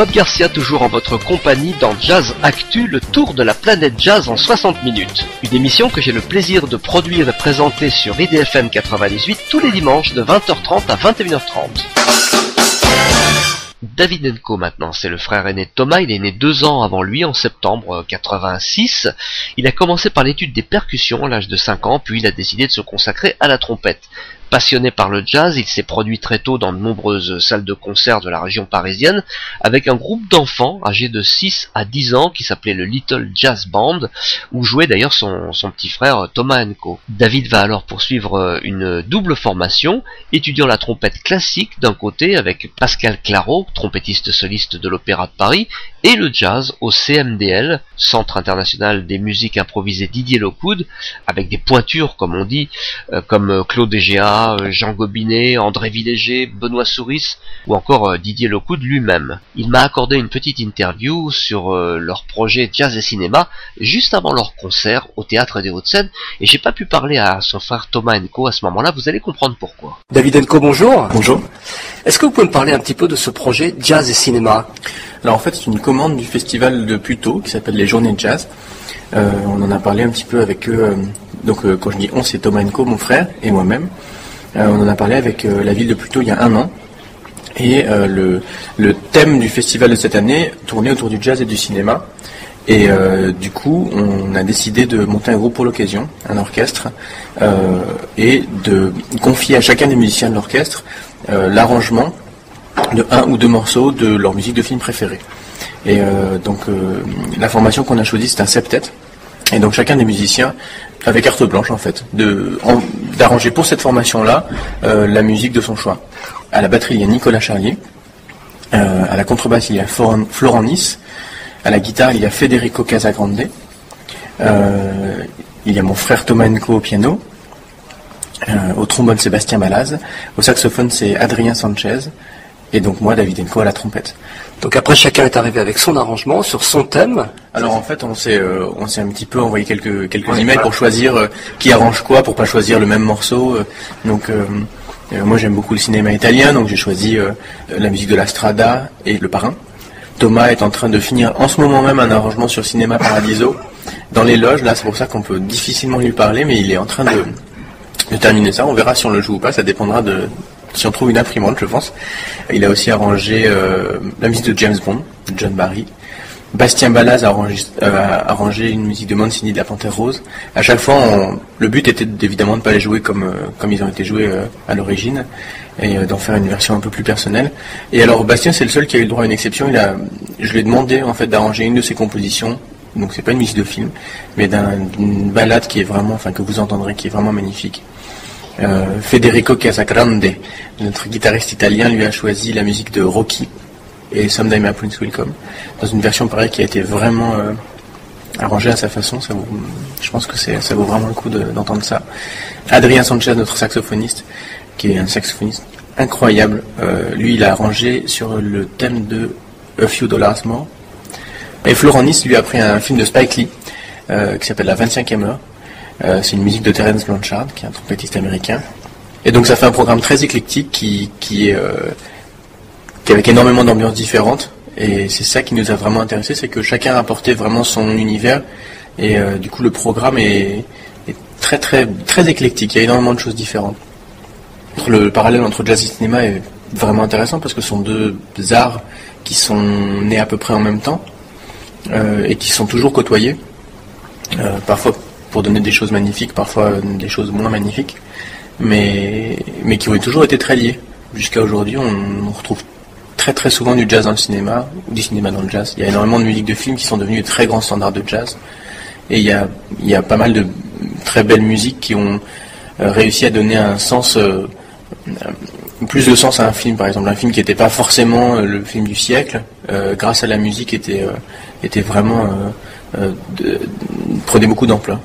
Bob Garcia toujours en votre compagnie dans Jazz Actu, le tour de la planète jazz en 60 minutes. Une émission que j'ai le plaisir de produire et présenter sur IDFM 98 tous les dimanches de 20h30 à 21h30. David Enko maintenant, c'est le frère aîné de Thomas, il est né 2 ans avant lui en septembre 86. Il a commencé par l'étude des percussions à l'âge de 5 ans, puis il a décidé de se consacrer à la trompette. Passionné par le jazz, il s'est produit très tôt dans de nombreuses salles de concert de la région parisienne avec un groupe d'enfants âgés de 6 à 10 ans qui s'appelait le Little Jazz Band, où jouait d'ailleurs son petit frère Thomas Enko. David va alors poursuivre une double formation, étudiant la trompette classique d'un côté avec Pascal Claraut, trompettiste soliste de l'Opéra de Paris, et le jazz au CMDL, Centre International des Musiques Improvisées Didier Lockwood, avec des pointures comme on dit, comme Claude Egea, Jean Gobinet, André Villéger, Benoît Souris ou encore Didier Lockwood lui-même. Il m'a accordé une petite interview sur leur projet Jazz et Cinéma juste avant leur concert au Théâtre des Hauts-de-Seine et j'ai pas pu parler à son frère Thomas Enko à ce moment-là, vous allez comprendre pourquoi. David Enko, bonjour. Bonjour. Est-ce que vous pouvez me parler un petit peu de ce projet Jazz et Cinéma ? Alors en fait c'est une commande du festival de Puteaux qui s'appelle les Journées de Jazz. On en a parlé un petit peu avec eux, quand je dis on, c'est Thomas Enko, mon frère, et moi-même. On en a parlé avec la ville de Puteaux il y a 1 an. Et le thème du festival de cette année tournait autour du jazz et du cinéma. Et du coup, on a décidé de monter un groupe pour l'occasion, un orchestre, et de confier à chacun des musiciens de l'orchestre l'arrangement de 1 ou 2 morceaux de leur musique de film préférée. Et la formation qu'on a choisie, c'est un septet. Et donc chacun des musiciens avait carte blanche en fait, d'arranger pour cette formation-là la musique de son choix. À la batterie, il y a Nicolas Charlier. À la contrebasse, il y a Florent Nice. À la guitare, il y a Federico Casagrande. Il y a mon frère Thomas Enko au piano. Au trombone, Sébastien Balaz. Au saxophone, c'est Adrien Sanchez. Et donc moi, David Enko à la trompette. Donc après, chacun est arrivé avec son arrangement, sur son thème. Alors en fait, on s'est un petit peu envoyé quelques emails pour choisir qui arrange quoi, pour pas choisir le même morceau. Moi j'aime beaucoup le cinéma italien, donc j'ai choisi la musique de la Strada et Le Parrain. Thomas est en train de finir en ce moment même un arrangement sur Cinéma Paradiso dans les loges. Là, c'est pour ça qu'on peut difficilement lui parler, mais il est en train de terminer ça. On verra si on le joue ou pas, ça dépendra de si on trouve une imprimante, je pense. Il a aussi arrangé la musique de James Bond, de John Barry. Bastien Balaz a arrangé une musique de Mancini de La Panthère Rose. À chaque fois, le but était évidemment de ne pas les jouer comme ils ont été joués à l'origine, et d'en faire une version un peu plus personnelle. Et alors Bastien, c'est le seul qui a eu le droit à une exception. Je lui ai demandé en fait d'arranger une de ses compositions. Donc c'est pas une musique de film, mais d'une balade qui est vraiment, que vous entendrez, qui est vraiment magnifique. Federico Casagrande, notre guitariste italien, lui a choisi la musique de Rocky et Someday My Prince Will Come, dans une version pareille qui a été vraiment arrangée à sa façon. Je pense que ça vaut vraiment le coup d'entendre ça. Adrien Sanchez, notre saxophoniste, qui est un saxophoniste incroyable, lui il a arrangé sur le thème de A Few Dollars More. Et Florent Nice lui a pris un film de Spike Lee qui s'appelle La 25e heure. C'est une musique de Terence Blanchard, qui est un trompettiste américain. Et donc ça fait un programme très éclectique qui est avec énormément d'ambiances différentes. Et c'est ça qui nous a vraiment intéressés, c'est que chacun a apporté vraiment son univers. Et du coup le programme est très très très éclectique. Il y a énormément de choses différentes. Le parallèle entre jazz et cinéma est vraiment intéressant parce que ce sont 2 arts qui sont nés à peu près en même temps et qui sont toujours côtoyés. Parfois pour donner des choses magnifiques, parfois des choses moins magnifiques, mais qui ont toujours été très liés. Jusqu'à aujourd'hui, on retrouve très très souvent du jazz dans le cinéma, ou du cinéma dans le jazz. Il y a énormément de musiques de films qui sont devenues de très grands standards de jazz, et il y a pas mal de très belles musiques qui ont réussi à donner un sens, plus de sens à un film. Par exemple, un film qui n'était pas forcément le film du siècle, grâce à la musique, était vraiment prenait beaucoup d'ampleur.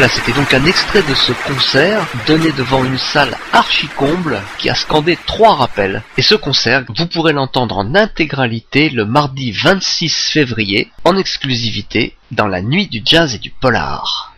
Voilà, c'était donc un extrait de ce concert donné devant une salle archi-comble qui a scandé 3 rappels. Et ce concert, vous pourrez l'entendre en intégralité le mardi 26 février, en exclusivité, dans la nuit du jazz et du polar.